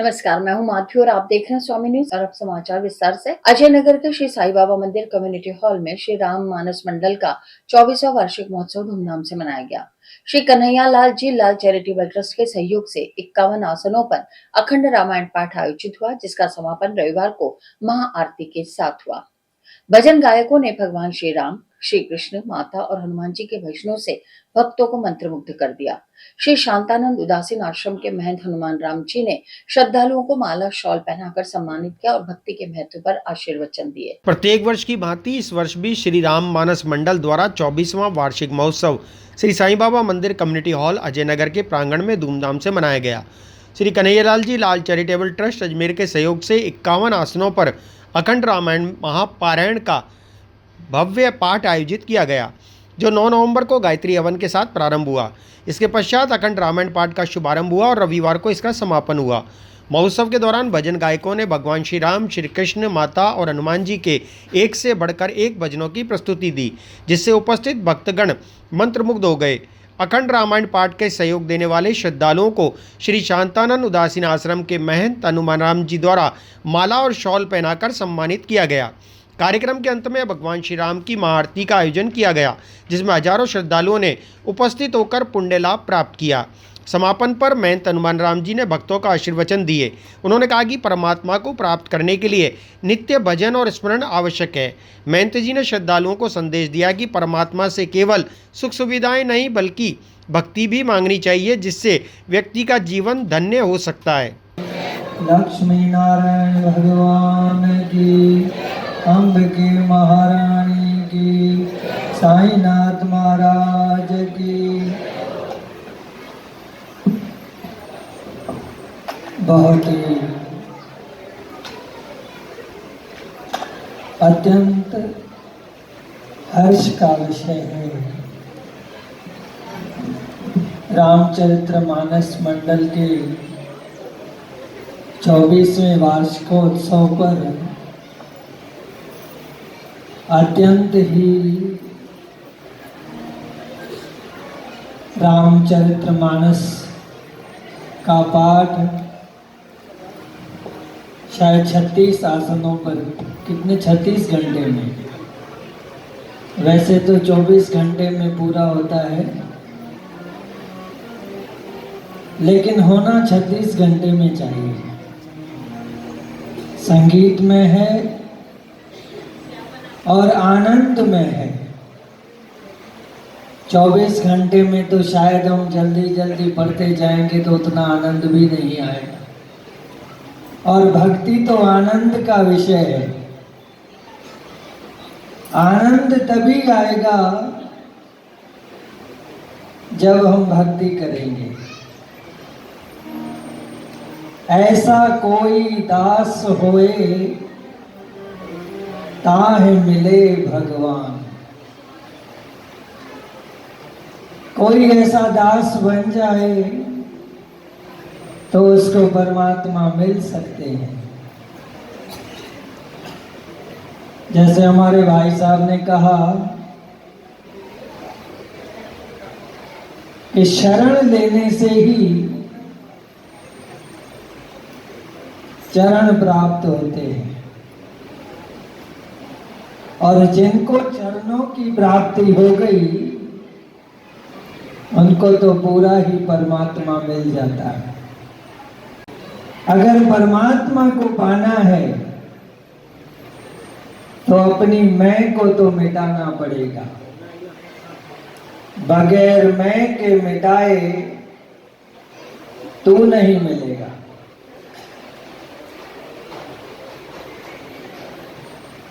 नमस्कार, मैं हूं माधवी और आप देख रहे हैं स्वामी न्यूज। और अब समाचार विस्तार से। अजय नगर के श्री साईं बाबा मंदिर कम्युनिटी हॉल में श्री राम मानस मंडल का 24वां वार्षिक महोत्सव धूमधाम से मनाया गया। श्री कन्हैया लाल जी लाल चैरिटेबल ट्रस्ट के सहयोग से 51 आसनों पर अखंड रामायण पाठ आयोजित हुआ, जिसका समापन रविवार को महाआरती के साथ हुआ। भजन गायकों ने भगवान श्री राम, श्री कृष्ण, माता और हनुमान जी के भजनों से भक्तों को मंत्रमुग्ध कर दिया। श्री शांतानंद उदासीन आश्रम के महंत हनुमान राम जी ने श्रद्धालुओं को माला शॉल पहनाकर सम्मानित किया और भक्ति के महत्व पर आशीर्वचन दिए। प्रत्येक वर्ष की भांति इस वर्ष भी श्री राम मानस मंडल द्वारा 24वां वार्षिक महोत्सव श्री साईं बाबा मंदिर कम्युनिटी हॉल अजय नगर के प्रांगण में धूमधाम से मनाया गया। श्री कन्हैयालाल जी लाल चैरिटेबल ट्रस्ट अजमेर के सहयोग से 51 आसनों पर अखंड रामायण महापारायण का भव्य पाठ आयोजित किया गया, जो 9 नवंबर को गायत्री हवन के साथ प्रारंभ हुआ। इसके पश्चात अखंड रामायण पाठ का शुभारंभ हुआ और रविवार को इसका समापन हुआ। महोत्सव के दौरान भजन गायकों ने भगवान श्री राम, श्री कृष्ण, माता और हनुमान जी के एक से बढ़कर एक भजनों की प्रस्तुति दी, जिससे उपस्थित भक्तगण मंत्रमुग्ध हो गए। अखंड रामायण पाठ के सहयोग देने वाले श्रद्धालुओं को श्री शांतानंद उदासीन आश्रम के महंत हनुमान राम जी द्वारा माला और शॉल पहनाकर सम्मानित किया गया। कार्यक्रम के अंत में भगवान श्री राम की महाआरती का आयोजन किया गया, जिसमें हजारों श्रद्धालुओं ने उपस्थित होकर पुण्य लाभ प्राप्त किया। समापन पर महंत हनुमान राम जी ने भक्तों का आशीर्वचन दिए। उन्होंने कहा कि परमात्मा को प्राप्त करने के लिए नित्य भजन और स्मरण आवश्यक है। महंत जी ने श्रद्धालुओं को संदेश दिया कि परमात्मा से केवल सुख सुविधाएं नहीं बल्कि भक्ति भी मांगनी चाहिए, जिससे व्यक्ति का जीवन धन्य हो सकता है। लक्ष्मी नारायण भगवान की, अम्बिके महारानी की, साईनाथ महाराज की। बहुत ही अत्यंत हर्ष का विषय है। रामचरित्र मानस मंडल के 24वें वार्षिकोत्सव पर अत्यंत ही रामचरित्र मानस का पाठ शायद 36 आसनों पर, कितने 36 घंटे में, वैसे तो 24 घंटे में पूरा होता है, लेकिन होना 36 घंटे में चाहिए। संगीत में है और आनंद में है। 24 घंटे में तो शायद हम जल्दी जल्दी पढ़ते जाएंगे तो उतना आनंद भी नहीं आएगा। और भक्ति तो आनंद का विषय है। आनंद तभी आएगा जब हम भक्ति करेंगे। ऐसा कोई दास होए ताहे मिले भगवान। कोई ऐसा दास बन जाए तो उसको परमात्मा मिल सकते हैं। जैसे हमारे भाई साहब ने कहा कि शरण लेने से ही चरण प्राप्त होते हैं, और जिनको चरणों की प्राप्ति हो गई उनको तो पूरा ही परमात्मा मिल जाता है। अगर परमात्मा को पाना है तो अपनी मैं को तो मिटाना पड़ेगा। बगैर मैं के मिटाए तू नहीं मिलेगा।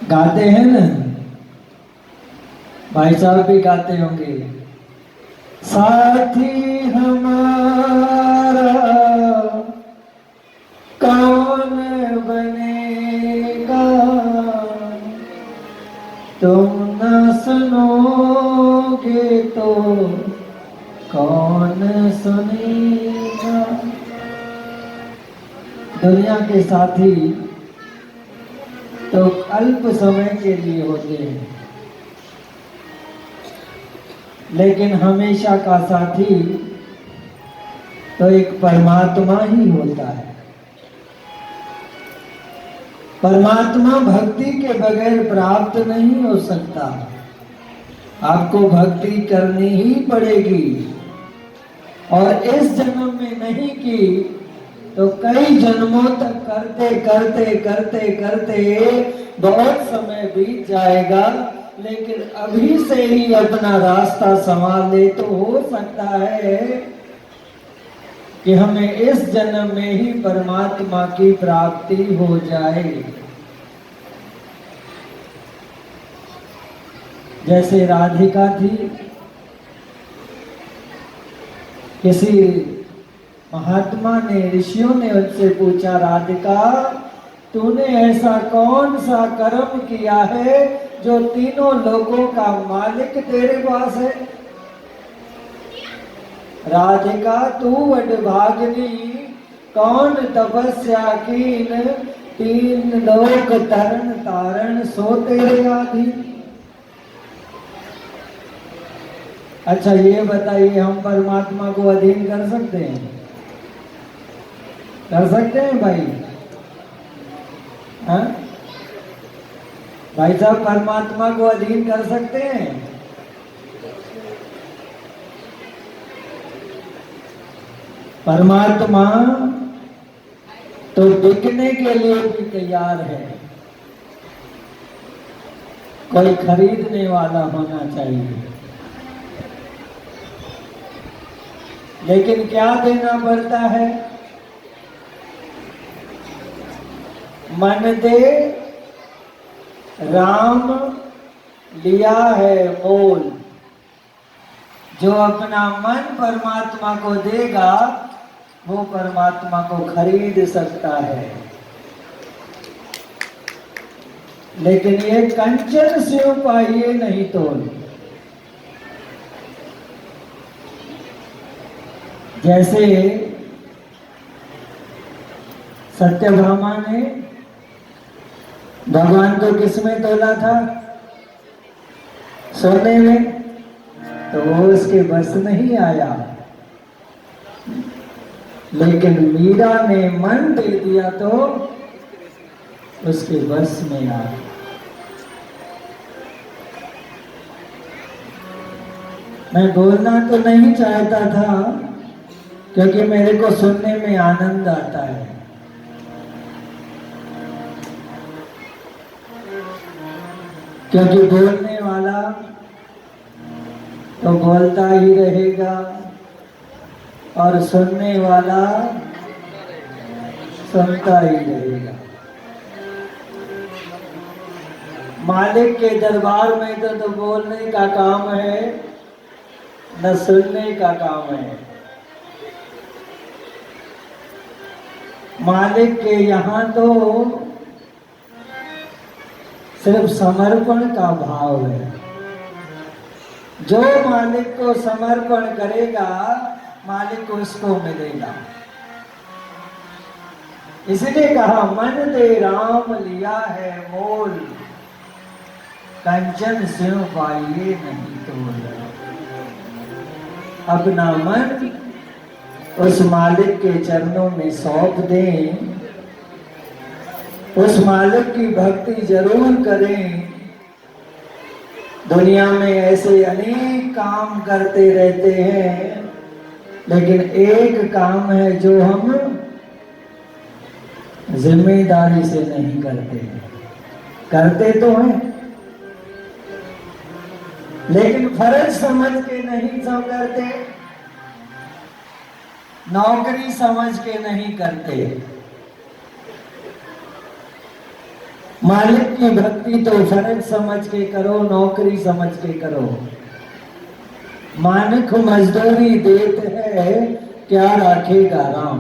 गाते हैं ना, भाई साहब भी गाते होंगे, साथी हमारा कौन बनेगा, तुम न सुनोगे तो कौन सुनेगा। दुनिया के साथी तो अल्प समय के लिए होते हैं, लेकिन हमेशा का साथी तो एक परमात्मा ही होता है। परमात्मा भक्ति के बगैर प्राप्त नहीं हो सकता। आपको भक्ति करनी ही पड़ेगी, और इस जन्म में नहीं की तो कई जन्मों तक करते करते करते करते बहुत समय बीत जाएगा। लेकिन अभी से ही अपना रास्ता संभाल ले तो हो सकता है कि हमें इस जन्म में ही परमात्मा की प्राप्ति हो जाए। जैसे राधिका थी, किसी महात्मा ने, ऋषियों ने उनसे पूछा, राधिका तूने ऐसा कौन सा कर्म किया है जो तीनों लोगों का मालिक तेरे पास है? राधिका तू वडभागिनी, कौन तपस्या कीन, तीन लोक तरण तारण सो तेरे आधीन। अच्छा ये बताइए, हम परमात्मा को अधीन कर सकते हैं? कर सकते हैं भाई? हाँ भाई साहब, परमात्मा को अधीन कर सकते हैं? परमात्मा तो बिकने के लिए भी तैयार है, कोई खरीदने वाला होना चाहिए। लेकिन क्या देना पड़ता है? मन दे राम लिया है मोल। जो अपना मन परमात्मा को देगा वो परमात्मा को खरीद सकता है। लेकिन ये कंचन स्यों पाइए नहीं तोल। जैसे सत्यभामा ने भगवान को किसमें तोला था? सोने में। तो वो उसके बस नहीं आया। लेकिन मीरा ने मन दे दिया तो उसके बस में आया। मैं बोलना तो नहीं चाहता था, क्योंकि मेरे को सुनने में आनंद आता है। क्योंकि बोलने वाला तो बोलता ही रहेगा और सुनने वाला सुनता ही रहेगा। मालिक के दरबार में तो बोलने का काम है, न सुनने का काम है। मालिक के यहाँ तो सिर्फ समर्पण का भाव है। जो मालिक को समर्पण करेगा मालिक को उसको मिलेगा। इसलिए कहा मन दे राम लिया है मोल, कंचन स्यों पाइए नहीं तोल। अपना मन उस मालिक के चरणों में सौंप दें, उस मालिक की भक्ति जरूर करें। दुनिया में ऐसे अनेक काम करते रहते हैं, लेकिन एक काम है जो हम जिम्मेदारी से नहीं करते। करते तो हैं, लेकिन फर्ज समझ के नहीं सब करते, नौकरी समझ के नहीं करते। मालिक की भक्ति तो फर्ज समझ के करो, नौकरी समझ के करो। मालिक मजदूरी देते है, क्या राखेगा राम।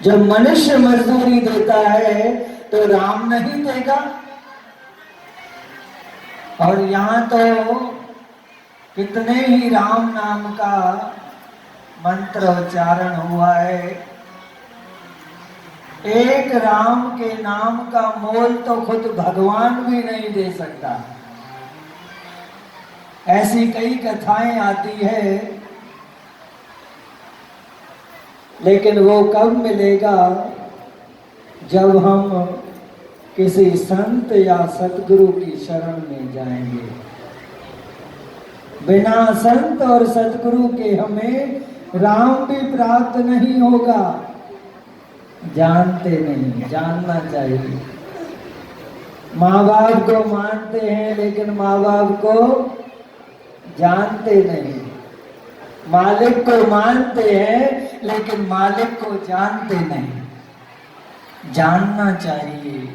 जब मनुष्य मजदूरी देता है तो राम नहीं देगा। और यहाँ तो कितने ही राम नाम का मंत्र उच्चारण हुआ है। एक राम के नाम का मोल तो खुद भगवान भी नहीं दे सकता। ऐसी कई कथाएं आती है, लेकिन वो कब मिलेगा जब हम किसी संत या सतगुरु की शरण में जाएंगे। बिना संत और सतगुरु के हमें राम भी प्राप्त नहीं होगा। जानते नहीं, जानना चाहिए। माँ बाप को मानते हैं लेकिन माँ बाप को जानते नहीं। मालिक को मानते हैं लेकिन मालिक को जानते नहीं। जानना चाहिए,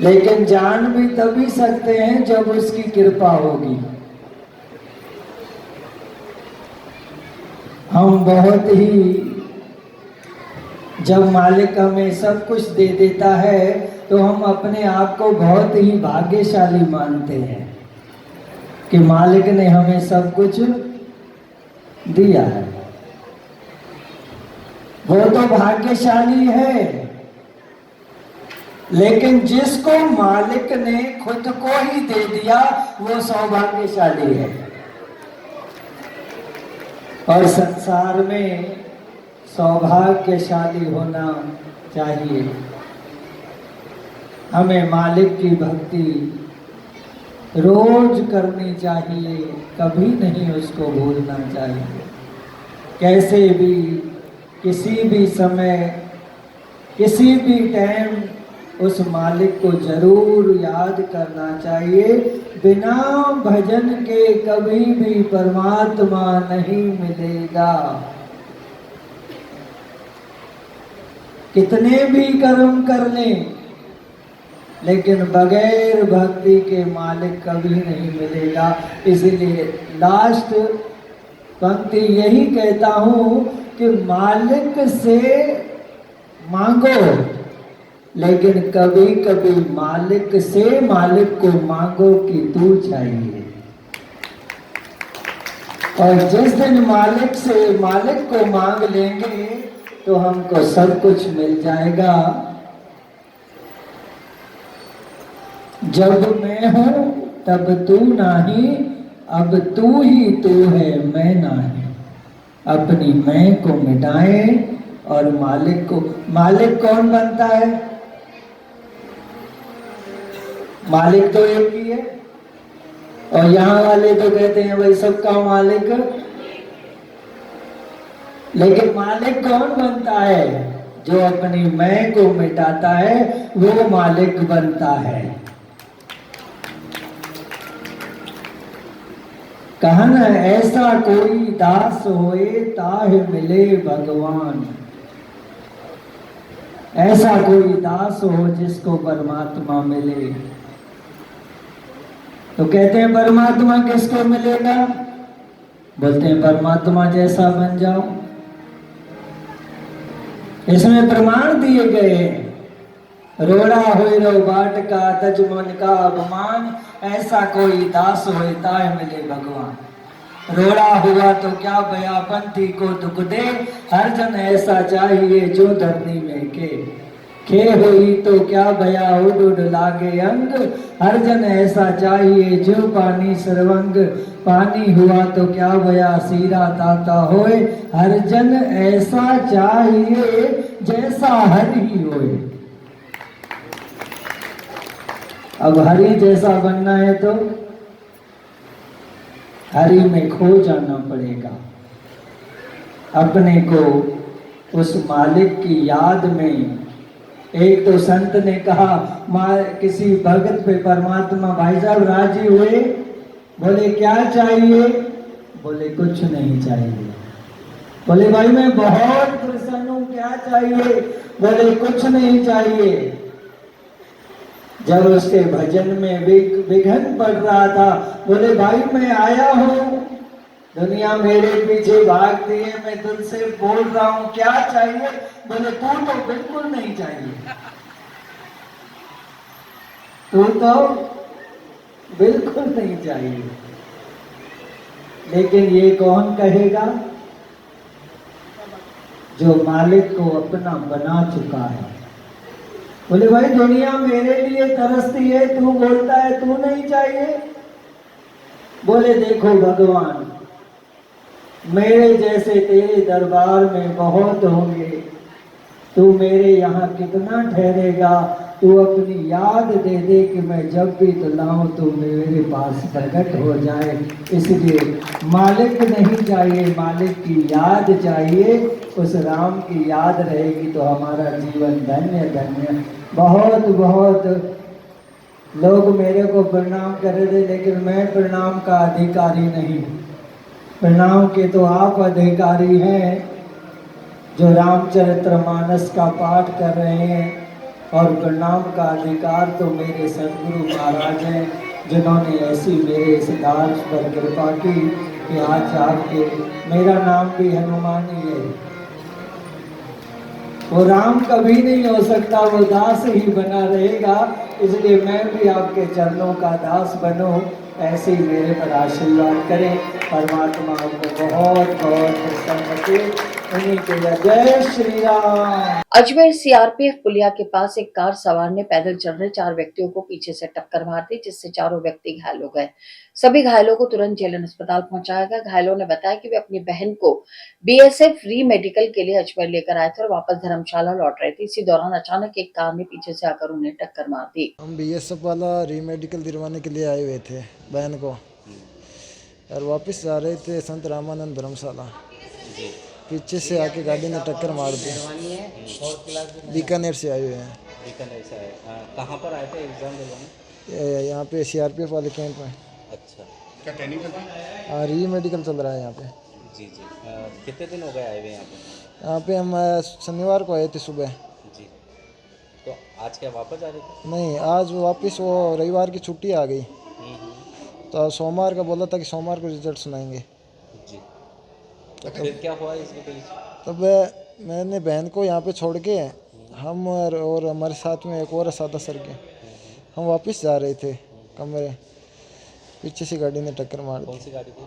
लेकिन जान भी तभी सकते हैं जब उसकी कृपा होगी। हम बहुत ही, जब मालिक हमें सब कुछ दे देता है तो हम अपने आप को बहुत ही भाग्यशाली मानते हैं कि मालिक ने हमें सब कुछ दिया है। वो तो भाग्यशाली है, लेकिन जिसको मालिक ने खुद को ही दे दिया वो सौभाग्यशाली है। और संसार में सौभाग्यशाली होना चाहिए। हमें मालिक की भक्ति रोज करनी चाहिए, कभी नहीं उसको भूलना चाहिए। कैसे भी, किसी भी समय, किसी भी टाइम उस मालिक को जरूर याद करना चाहिए। बिना भजन के कभी भी परमात्मा नहीं मिलेगा। कितने भी कर्म कर लें, लेकिन बगैर भक्ति के मालिक कभी नहीं मिलेगा। इसलिए लास्ट पंक्ति यही कहता हूं कि मालिक से मांगो, लेकिन कभी कभी मालिक से मालिक को मांगो कि तू चाहिए। और जिस दिन मालिक से मालिक को मांग लेंगे तो हमको सब कुछ मिल जाएगा। जब मैं हूं तब तू नहीं, अब तू ही तू है, मैं नहीं। अपनी मैं को मिटाए और मालिक को, मालिक कौन बनता है? मालिक तो एक ही है। और यहाँ वाले तो कहते हैं भाई सबका मालिक, लेकिन मालिक कौन बनता है? जो अपनी मैं को मिटाता है वो मालिक बनता है। कहा ना, ऐसा कोई दास होए ताहे मिले भगवान। ऐसा कोई दास हो जिसको परमात्मा मिले। तो कहते हैं परमात्मा किसको मिलेगा? बोलते हैं परमात्मा जैसा बन जाओ। इसमें प्रमाण दिए गए हैं। रोड़ा होए रो बाट का तज मन का अभिमान, ऐसा कोई दास होए ताहे मिले भगवान। रोड़ा हुआ तो क्या भया पंथी को दुख दे, हर जन ऐसा चाहिए जो धरनी में के हुई तो क्या भया उड उड लागे अंग, हर जन ऐसा चाहिए जो पानी सर्वंग। पानी हुआ तो क्या भया सीरा ताता होए, हर जन ऐसा चाहिए जैसा हरि होए। अब हरि जैसा बनना है तो हरि में खो जाना पड़ेगा। अपने को उस मालिक की याद में। एक तो संत ने कहा, किसी भगत पे परमात्मा भाई साहब राजी हुए। बोले क्या चाहिए? बोले कुछ नहीं चाहिए। बोले भाई मैं बहुत प्रसन्न हूं, क्या चाहिए? बोले कुछ नहीं चाहिए। जब उसके भजन में विघ्न पड़ रहा था, बोले भाई मैं आया हूं, दुनिया मेरे पीछे भागती है, मैं तुझसे बोल रहा हूं क्या चाहिए? बोले तू तो बिल्कुल नहीं चाहिए, तू तो बिल्कुल नहीं चाहिए। लेकिन ये कौन कहेगा? जो मालिक को अपना बना चुका है। बोले भाई दुनिया मेरे लिए तरसती है, तू बोलता है तू नहीं चाहिए। बोले देखो भगवान, मेरे जैसे तेरे दरबार में बहुत होंगे, तू मेरे यहाँ कितना ठहरेगा, तू अपनी याद दे दे कि मैं जब भी तुलाऊं तो मेरे पास प्रकट हो जाए। इसलिए मालिक नहीं चाहिए, मालिक की याद चाहिए। उस राम की याद रहेगी तो हमारा जीवन धन्य धन्य। बहुत बहुत लोग मेरे को प्रणाम कर रहे थे, लेकिन मैं प्रणाम का अधिकारी नहीं। प्रणाम के तो आप अधिकारी हैं जो रामचरितमानस का पाठ कर रहे हैं, और प्रणाम का अधिकार तो मेरे सदगुरु महाराज हैं, जिन्होंने ऐसी मेरे इस दास पर कृपा की कि आज आपके मेरा नाम भी हनुमान ही है। वो राम कभी नहीं हो सकता, वो दास ही बना रहेगा। इसलिए मैं भी आपके चरणों का दास बनूं, ऐसे ही मेरे पर आशीर्वाद करें। परमात्मा आपको बहुत बहुत प्रसन्न रखे। उन्हीं के लिए जय श्री राम। अजमेर सीआरपीएफ पुलिया के पास एक कार सवार ने पैदल चल रहे 4 व्यक्तियों को पीछे से टक्कर मार दी, जिससे चारों व्यक्ति घायल हो गए। सभी घायलों को तुरंत जेलन अस्पताल पहुंचाया गया। घायलों ने बताया कि वे अपनी बहन को बीएसएफ री मेडिकल के लिए अजमेर लेकर आए थे और वापस धर्मशाला लौट रहे थे। इसी दौरान अचानक एक कार ने पीछे से आकर उन्हें टक्कर मार दी। हम बीएसएफ वाला री मेडिकल दिलवाने के लिए आए हुए थे बहन को, और वापस जा रहे थे संत रामानंद धर्मशाला। पीछे से आके गाड़ी ने टक्कर मार दी। बीकानेर से आए हुए हैं। बीकानेर से आए, कहाँ पर आए थे एग्जाम दिलवाने? यहाँ पे सीआरपीएफ वाले कैंप में। अच्छा, क्या ट्रेनिंग चल रही है? री मेडिकल चल रहा है यहाँ पे। जी जी। कितने दिन हो गए आए हुए यहाँ पे? यहाँ पे हम शनिवार को आए थे सुबह। जी, तो आज क्या वापस आ रहे थे? नहीं, आज वापस वो रविवार की छुट्टी आ गई, तो सोमवार का बोला था कि सोमवार को रिजल्ट सुनाएंगे। जी, तो फिर क्या हुआ इसके बीच? तब मैंने बहन को यहाँ पे छोड़ के हम और हमारे साथ में एक और सादा सर के हम वापस जा रहे थे कमरे। पीछे से गाड़ी ने टक्कर मार दी। कौन सी गाड़ी थी?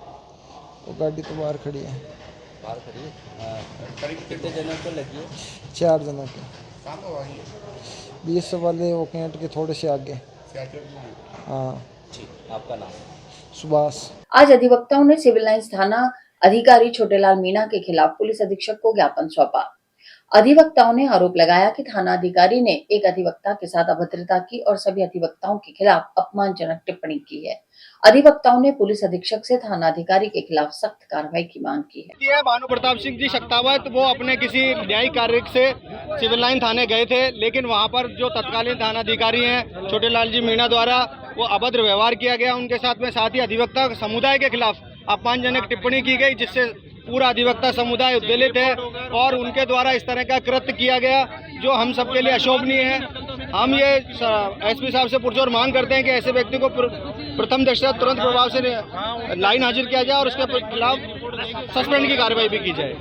वो गाड़ी तो बाहर खड़ी है। बाहर खड़ी है। कितने जनों को लगी है? 4 जनों के। बीएसएफ वाले वो कैंट के थोड़े से आगे। हाँ जी, आपका नाम? सुभाष। आज अधिवक्ताओं ने सिविल लाइंस थाना अधिकारी छोटेलाल मीणा के खिलाफ पुलिस अधीक्षक को ज्ञापन सौंपा। अधिवक्ताओं ने आरोप लगाया कि थाना अधिकारी ने एक अधिवक्ता के साथ अभद्रता की और सभी अधिवक्ताओं के खिलाफ अपमानजनक टिप्पणी की है। अधिवक्ताओं ने पुलिस अधीक्षक से थाना अधिकारी के खिलाफ सख्त कार्रवाई की मांग की है। भानु प्रताप सिंह जी शक्तावत वो अपने किसी न्यायिक कार्य से सिविल लाइन थाने गए थे, लेकिन वहां पर जो तत्कालीन थाना अधिकारी हैं छोटेलाल जी मीणा द्वारा वो अभद्र व्यवहार किया गया उनके साथ ही अधिवक्ता समुदाय के खिलाफ अपमानजनक टिप्पणी की गई, जिससे पूरा अधिवक्ता समुदाय उद्वेलित है और उनके द्वारा इस तरह का कृत्य किया गया जो हम सबके लिए अशोभनीय है। हम ये एसपी साहब से पुरजोर मांग करते हैं कि ऐसे व्यक्ति को प्रथम दृष्टया तुरंत प्रभाव से लाइन हाजिर किया जाए और उसके खिलाफ सस्पेंड की कार्रवाई भी की जाए।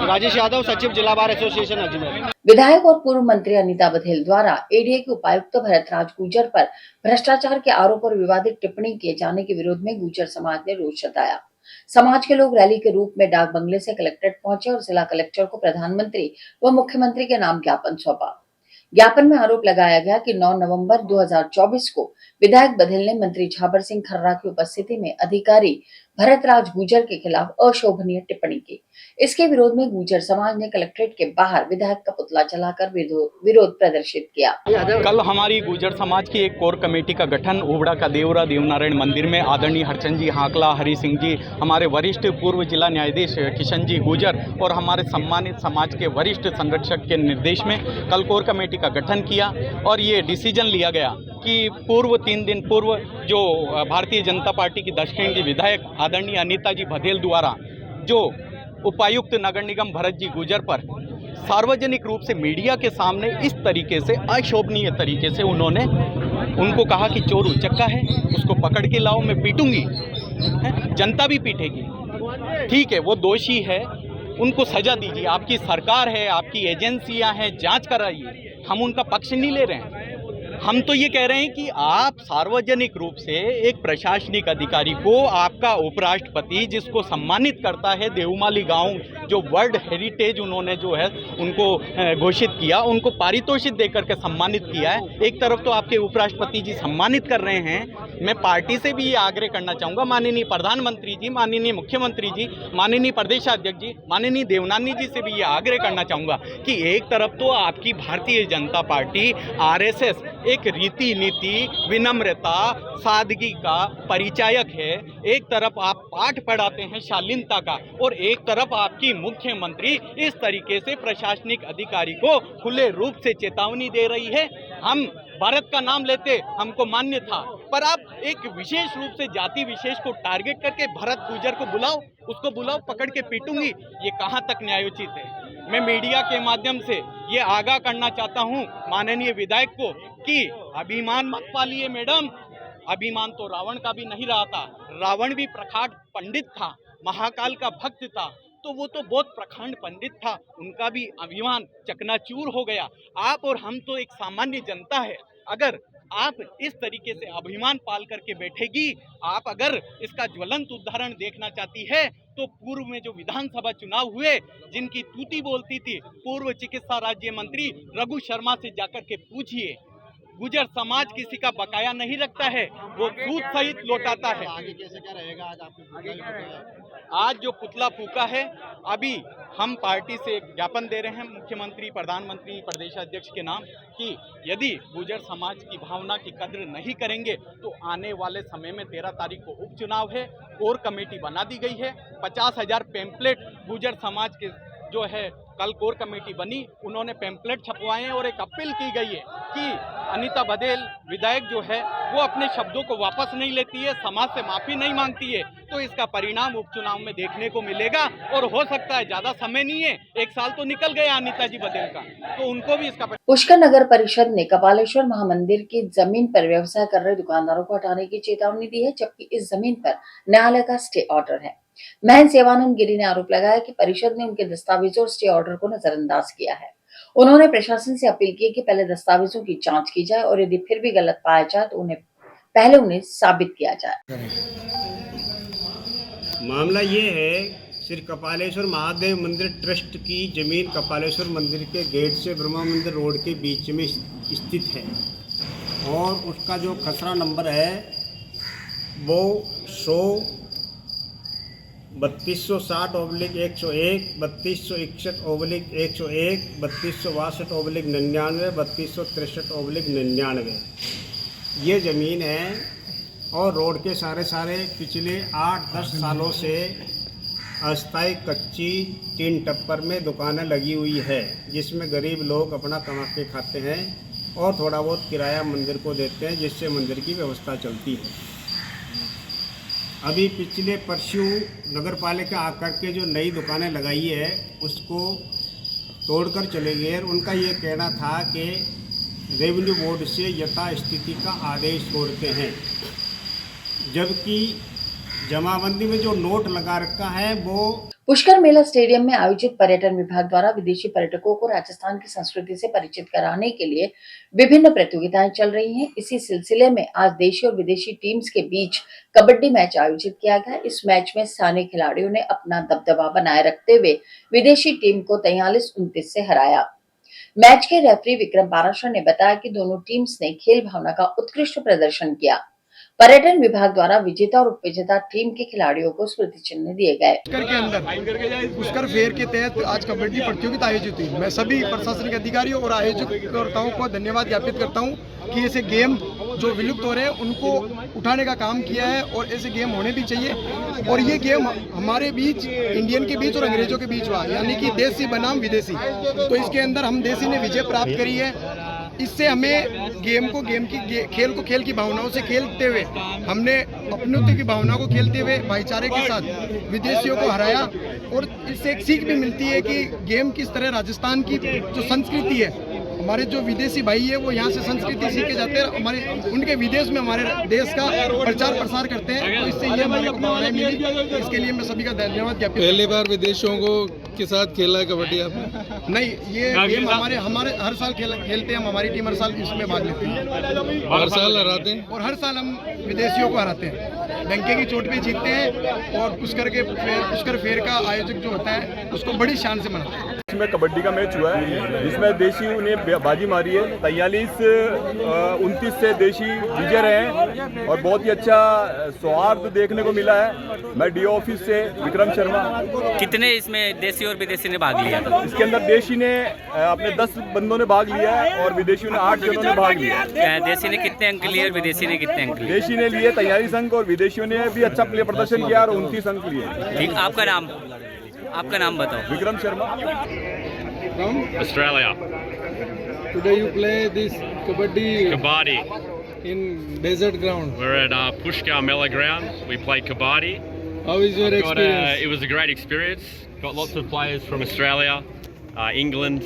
राजेश यादव, सचिव जिला बार एसोसिएशन अजमेर। विधायक और पूर्व मंत्री अनीता बघेल द्वारा एडीए के उपायुक्त भरतराज गुर्जर पर भ्रष्टाचार के आरोप और विवादित टिप्पणी किए जाने के विरोध में गुर्जर समाज ने रोष जताया। समाज के लोग रैली के रूप में डाक बंगले से कलेक्ट्रेट पहुंचे और जिला कलेक्टर को प्रधानमंत्री व मुख्यमंत्री के नाम ज्ञापन सौंपा। ज्ञापन में आरोप लगाया गया कि 9 नवंबर 2024 को विधायक बघेल ने मंत्री झाबर सिंह खर्रा की उपस्थिति में अधिकारी भरतराज गुर्जर के खिलाफ अशोभनीय टिप्पणी की। इसके विरोध में गुर्जर समाज ने कलेक्ट्रेट के बाहर विधायक का पुतला जलाकर विरोध प्रदर्शित किया। कल हमारी गुर्जर समाज की एक कोर कमेटी का गठन उबड़ा का देवरा देवनारायण मंदिर में आदरणीय हरचंद जी हाकला, हरि सिंह जी, हमारे वरिष्ठ पूर्व जिला न्यायाधीश किशन जी गुर्जर और हमारे सम्मानित समाज के वरिष्ठ संरक्षक के निर्देश में कल कोर कमेटी का गठन किया और ये डिसीजन लिया गया कि 3 दिन पूर्व जो भारतीय जनता पार्टी की दक्षिण की विधायक आदरणीय अनीता जी बघेल द्वारा जो उपायुक्त नगर निगम भरत जी गुर्जर पर सार्वजनिक रूप से मीडिया के सामने इस तरीके से अशोभनीय तरीके से उन्होंने उनको कहा कि चोर उचक्का है, उसको पकड़ के लाओ, मैं पीटूंगी, जनता भी पीटेगी। ठीक है, वो दोषी है, उनको सजा दीजिए, आपकी सरकार है, आपकी एजेंसियां हैं, जांच कराइए, हम उनका पक्ष नहीं ले रहे हैं। हम तो ये कह रहे हैं कि आप सार्वजनिक रूप से एक प्रशासनिक अधिकारी को, आपका उपराष्ट्रपति जिसको सम्मानित करता है, देवमाली गांव जो वर्ल्ड हेरिटेज उन्होंने जो है उनको घोषित किया, उनको पारितोषिक देकर के सम्मानित किया है। एक तरफ तो आपके उपराष्ट्रपति जी सम्मानित कर रहे हैं, मैं पार्टी से भी ये आग्रह करना चाहूँगा, माननीय प्रधानमंत्री जी, माननीय मुख्यमंत्री जी, माननीय प्रदेशाध्यक्ष जी, माननीय देवनानी जी से भी ये आग्रह करना चाहूँगा कि एक तरफ तो आपकी भारतीय जनता पार्टी आरएसएस एक रीति नीति, विनम्रता, सादगी का परिचायक है, एक तरफ आप पाठ पढ़ाते हैं शालीनता का, और एक तरफ आपकी मुख्यमंत्री इस तरीके से प्रशासनिक अधिकारी को खुले रूप से चेतावनी दे रही है। हम भारत का नाम लेते हमको मान्य था, पर आप एक विशेष रूप से जाति विशेष को टारगेट करके भरत गुजर को बुलाओ, उसको बुलाओ, पकड़ के पीटूंगी, ये कहाँ तक न्यायोचित है। मैं मीडिया के माध्यम से ये आगाह करना चाहता हूँ माननीय विधायक को कि अभिमान मत पालिए मैडम, अभिमान तो रावण का भी नहीं रहा था। रावण भी प्रखंड पंडित था, महाकाल का भक्त था, तो वो तो बहुत प्रखंड पंडित था, उनका भी अभिमान चकनाचूर हो गया। आप और हम तो एक सामान्य जनता है, अगर आप इस तरीके से अभिमान पाल करके बैठेगी, आप अगर इसका ज्वलंत उदाहरण देखना चाहती है तो पूर्व में जो विधानसभा चुनाव हुए, जिनकी तूती बोलती थी, पूर्व चिकित्सा राज्य मंत्री रघु शर्मा से जाकर के पूछिए, गुजर समाज किसी का बकाया नहीं रखता है, वो सूद सहित लौटाता है। आगे कैसे क्या रहेगा आज आपको? आज जो पुतला फूका है, अभी हम पार्टी से एक ज्ञापन दे रहे हैं मुख्यमंत्री, प्रधानमंत्री, प्रदेशाध्यक्ष के नाम कि यदि गुजर समाज की भावना की कद्र नहीं करेंगे तो आने वाले समय में 13 तारीख को उपचुनाव है, कोर कमेटी बना दी गई है, 50,000 पैम्पलेट गुजर समाज के जो है कल कोर कमेटी बनी, उन्होंने पैम्पलेट छपवाए हैं और एक अपील की गई है कि अनीता बघेल विधायक जो है वो अपने शब्दों को वापस नहीं लेती है, समाज से माफ़ी नहीं मांगती है, तो इसका परिणाम उपचुनाव में देखने को मिलेगा। और हो सकता है, ज़्यादा समय नहीं है, 1 साल तो निकल गया अनीता जी बघेल का, तो उनको भी इसका पुष्कर नगर परिषद ने कपालेश्वर महामंदिर की जमीन पर व्यवसाय कर रहे दुकानदारों को हटाने की चेतावनी दी है, जबकि इस जमीन पर न्यायालय का स्टे ऑर्डर है। महन सेवानंद गिरी ने आरोप लगाया कि परिषद ने उनके दस्तावेजों और स्टे ऑर्डर को नजरअंदाज किया है। उन्होंने प्रशासन से अपील की कि पहले दस्तावेजों की जांच की जाए और यदि फिर भी गलत पाया जाए तो उन्हें साबित किया जाए। मामला ये है, श्री कपालेश्वर महादेव मंदिर ट्रस्ट की जमीन कपालेश्वर मंदिर के गेट से ब्रह्मा मंदिर रोड के बीच में स्थित है और उसका जो खसरा नंबर है वो 3260/101, 3261/101, 3262/99, 3263/99 ये ज़मीन है। और रोड के सारे पिछले 8-10 सालों से अस्थायी कच्ची टीन टप्पर में दुकानें लगी हुई है, जिसमें गरीब लोग अपना कमा के खाते हैं और थोड़ा बहुत किराया मंदिर को देते हैं, जिससे मंदिर की व्यवस्था चलती है। अभी पिछले परसों नगर पालिका आकर के जो नई दुकानें लगाई है उसको तोड़कर चले गए। उनका ये कहना था कि रेवेन्यू बोर्ड से यथास्थिति का आदेश छोड़ते हैं, जबकि जमाबंदी में जो नोट लगा रखा है वो पुष्कर मेला स्टेडियम में आयोजित पर्यटन विभाग द्वारा विदेशी पर्यटकों को राजस्थान की संस्कृति से परिचित कराने के लिए विभिन्न प्रतियोगिताएं चल रही हैं। इसी सिलसिले में आज देशी और विदेशी टीम्स के बीच कबड्डी मैच आयोजित किया गया। इस मैच में स्थानीय खिलाड़ियों ने अपना दबदबा बनाए रखते हुए विदेशी टीम को 43-29 से हराया। मैच के रेफरी विक्रम पाराशर ने बताया कि दोनों टीम्स ने खेल भावना का उत्कृष्ट प्रदर्शन किया। पर्यटन विभाग द्वारा विजेता और उपविजेता टीम के खिलाड़ियों को स्मृति चिन्ह दिए गए। पुष्कर के अंदर पुष्कर फेयर के तहत आज कबड्डी प्रतियोगिता आयोजित हुई। मैं सभी प्रशासनिक अधिकारियों और आयोजकर्ताओं को धन्यवाद ज्ञापित करता हूं कि ऐसे गेम जो विलुप्त हो रहे हैं उनको उठाने का काम किया है और ऐसे गेम होने भी चाहिए। और ये गेम हमारे बीच, इंडियन के बीच और अंग्रेजों के बीच हुआ, यानी कि देसी बनाम विदेशी। तो इसके अंदर हम देसी ने विजय प्राप्त करी है। इससे हमें खेल को खेल की भावनाओं से खेलते हुए हमने अपनत्व की भावना को खेलते हुए भाईचारे के साथ विदेशियों को हराया। और इससे एक सीख भी मिलती है कि गेम किस तरह राजस्थान की जो संस्कृति है, हमारे जो विदेशी भाई है वो यहाँ से संस्कृति सीख के जाते हैं, हमारे उनके विदेश में हमारे देश का प्रचार प्रसार करते हैं। तो इससे ये हमारे को भावनाएं मिली, इसके लिए मैं सभी का धन्यवाद ज्ञापित। पहली बार विदेशियों को के साथ खेला है कबड्डी आपने? नहीं, ये गेम हमारे हर साल खेलते हैं हम, हमारी टीम हर साल इसमें भाग लेती है हर साल हराते हैं? और हर साल हम विदेशियों को हराते हैं, डंके की चोट पे जीतते हैं और पुष्कर फेर का आयोजक जो होता है उसको बड़ी शान से मनाते हैं। इसमें कबड्डी का मैच हुआ है जिसमें देशी ने बाजी मारी है। 43-29 से देशी विजय रहे हैं और बहुत ही अच्छा सौहार्द देखने को मिला है। मैं डीओ ऑफिस से विक्रम शर्मा। कितने इसमें देसी और विदेशी ने भाग लिया था? इसके अंदर देशी ने अपने 10 बंदों ने भाग लिया है और विदेशियों ने 8 जनों ने भाग लिया है। देसी ने कितने अंक लिए और विदेशी ने कितने अंक लिए? देशी ने लिए 43 अंक और विदेशियों ने भी अच्छा प्ले प्रदर्शन किया और 29 अंक लिए। ठीक, आपका नाम बताओ। Vikram Sharma. From Australia. today you play this kabaddi in desert ground. We're at Pushkar Mela ground. We play kabaddi. How is your experience? It was a great experience. Got lots of players from Australia, England,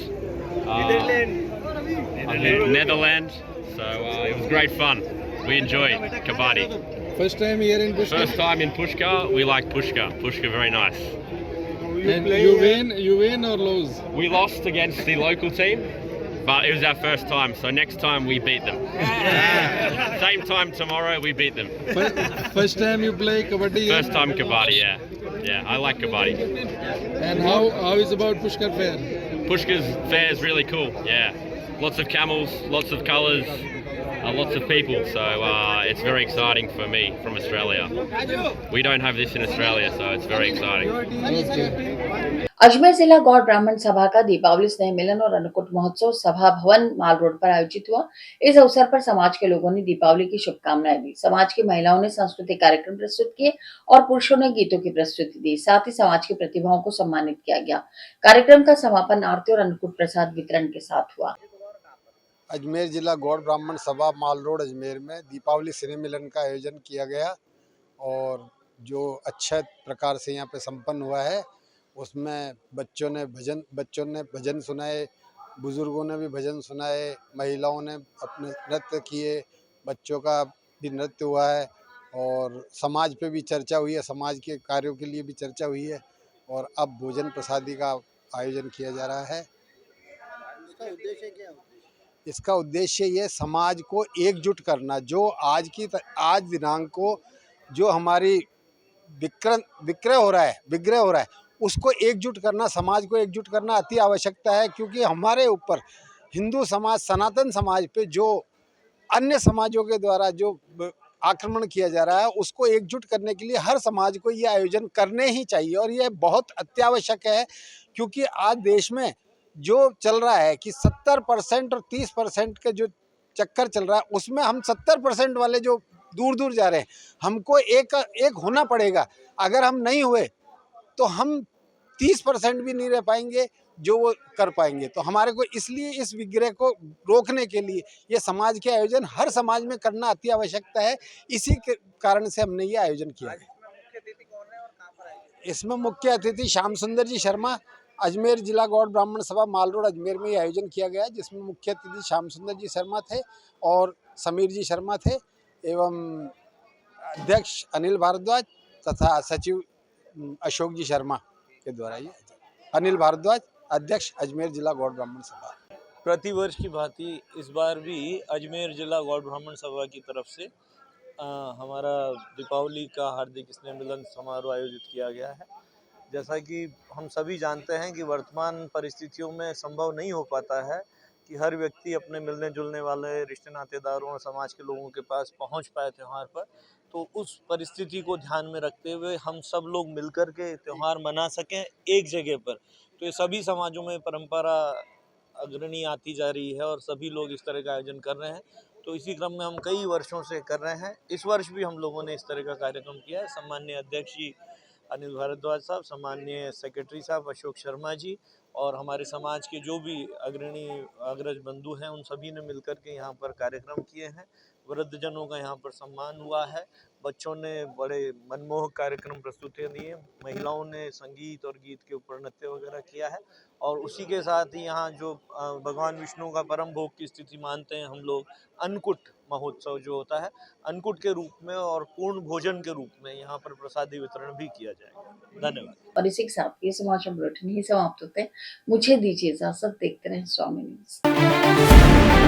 Netherlands. So it was great fun. We enjoyed kabaddi. First time here in Pushkar? First time in Pushkar. We like Pushkar. Pushkar very nice. And you win or lose? We lost against the local team, but it was our first time. So next time we beat them. Same time tomorrow we beat them. First time you play kabaddi? First time kabaddi, yeah. I like kabaddi. And how is about Pushkar Fair? Pushkar's fair is really cool. Yeah, lots of camels, lots of colours, lots of people. So it's very exciting for me from Australia. We don't have this in Australia, so it's very exciting. Ajmer जिला गौड़ ब्राह्मण सभा का दीपावली स्नेह मिलन और अन्नकूट महोत्सव सभा भवन माल road पर आयोजित हुआ। इस अवसर पर समाज के लोगों ने दीपावली की शुभकामनाएं दी। समाज की महिलाओं ने सांस्कृतिक कार्यक्रम प्रस्तुत किए और पुरुषों ने गीतों की प्रस्तुति दी। साथ ही समाज की प्रतिभाओं को सम्मानित किया गया। कार्यक्रम का समापन आरती और अन्नकूट प्रसाद वितरण के साथ हुआ। अजमेर जिला गौड़ ब्राह्मण सभा माल रोड अजमेर में दीपावली स्नेह मिलन का आयोजन किया गया और जो अच्छे प्रकार से यहाँ पे संपन्न हुआ है उसमें बच्चों ने भजन सुनाए, बुजुर्गों ने भी भजन सुनाए, महिलाओं ने अपने नृत्य किए, बच्चों का भी नृत्य हुआ है और समाज पे भी चर्चा हुई है, समाज के कार्यों के लिए भी चर्चा हुई है और अब भोजन प्रसादी का आयोजन किया जा रहा है। इसका उद्देश्य ये समाज को एकजुट करना, जो आज दिनांक को जो हमारी विग्रह हो रहा है उसको एकजुट करना, समाज को एकजुट करना अति आवश्यकता है, क्योंकि हमारे ऊपर हिंदू समाज, सनातन समाज पे जो अन्य समाजों के द्वारा जो आक्रमण किया जा रहा है उसको एकजुट करने के लिए हर समाज को ये आयोजन करने ही चाहिए और ये बहुत अत्यावश्यक है, क्योंकि आज देश में जो चल रहा है कि 70% और 30% के जो चक्कर चल रहा है उसमें हम 70% वाले जो दूर दूर जा रहे हैं, हमको एक होना पड़ेगा। अगर हम नहीं हुए तो हम 30% भी नहीं रह पाएंगे जो वो कर पाएंगे। तो हमारे को इसलिए इस विग्रह को रोकने के लिए ये समाज के आयोजन हर समाज में करना अति आवश्यकता है। इसी के कारण से हमने ये आयोजन किया। इसमें मुख्य अतिथि श्याम सुंदर जी शर्मा, अजमेर जिला गौड़ ब्राह्मण सभा माल रोड अजमेर में ये आयोजन किया गया, जिसमें मुख्य अतिथि श्याम सुंदर जी शर्मा थे और समीर जी शर्मा थे एवं अध्यक्ष अनिल भारद्वाज तथा सचिव अशोक जी शर्मा के द्वारा ये अनिल भारद्वाज, अध्यक्ष अजमेर जिला गौड़ ब्राह्मण सभा। प्रतिवर्ष की भांति इस बार भी अजमेर जिला गौड़ ब्राह्मण सभा की तरफ से हमारा दीपावली का हार्दिक स्नेह मिलन समारोह आयोजित किया गया है। जैसा कि हम सभी जानते हैं कि वर्तमान परिस्थितियों में संभव नहीं हो पाता है कि हर व्यक्ति अपने मिलने जुलने वाले रिश्ते नातेदारों और समाज के लोगों के पास पहुंच पाए त्यौहार पर। तो उस परिस्थिति को ध्यान में रखते हुए हम सब लोग मिलकर के त्यौहार मना सकें एक जगह पर। तो ये सभी समाजों में परंपरा अग्रणी आती जा रही है और सभी लोग इस तरह का आयोजन कर रहे हैं। तो इसी क्रम में हम कई वर्षों से कर रहे हैं। इस वर्ष भी हम लोगों ने इस तरह का कार्यक्रम किया है। सम्माननीय अध्यक्ष जी अनिल भारद्वाज साहब, सम्माननीय सेक्रेटरी साहब अशोक शर्मा जी और हमारे समाज के जो भी अग्रणी अग्रज बंधु हैं उन सभी ने मिलकर के यहाँ पर कार्यक्रम किए हैं। वृद्धजनों का यहाँ पर सम्मान हुआ है। बच्चों ने बड़े मनमोहक कार्यक्रम प्रस्तुतियाँ दी हैं, महिलाओं ने संगीत और गीत के ऊपर नृत्य वगैरह किया है और उसी के साथ ही यहाँ जो भगवान विष्णु का परम भोग की स्थिति मानते हैं हम लोग, अन्नकूट महोत्सव जो होता है, अन्नकूट के रूप में और पूर्ण भोजन के रूप में यहाँ पर प्रसादी वितरण भी किया जाएगा। धन्यवाद। और इसी के साथ ये समाचार बुलेटिन ही समाप्त होते हैं। मुझे दीजिए इजाजत, देखते रहें स्वामी न्यूज।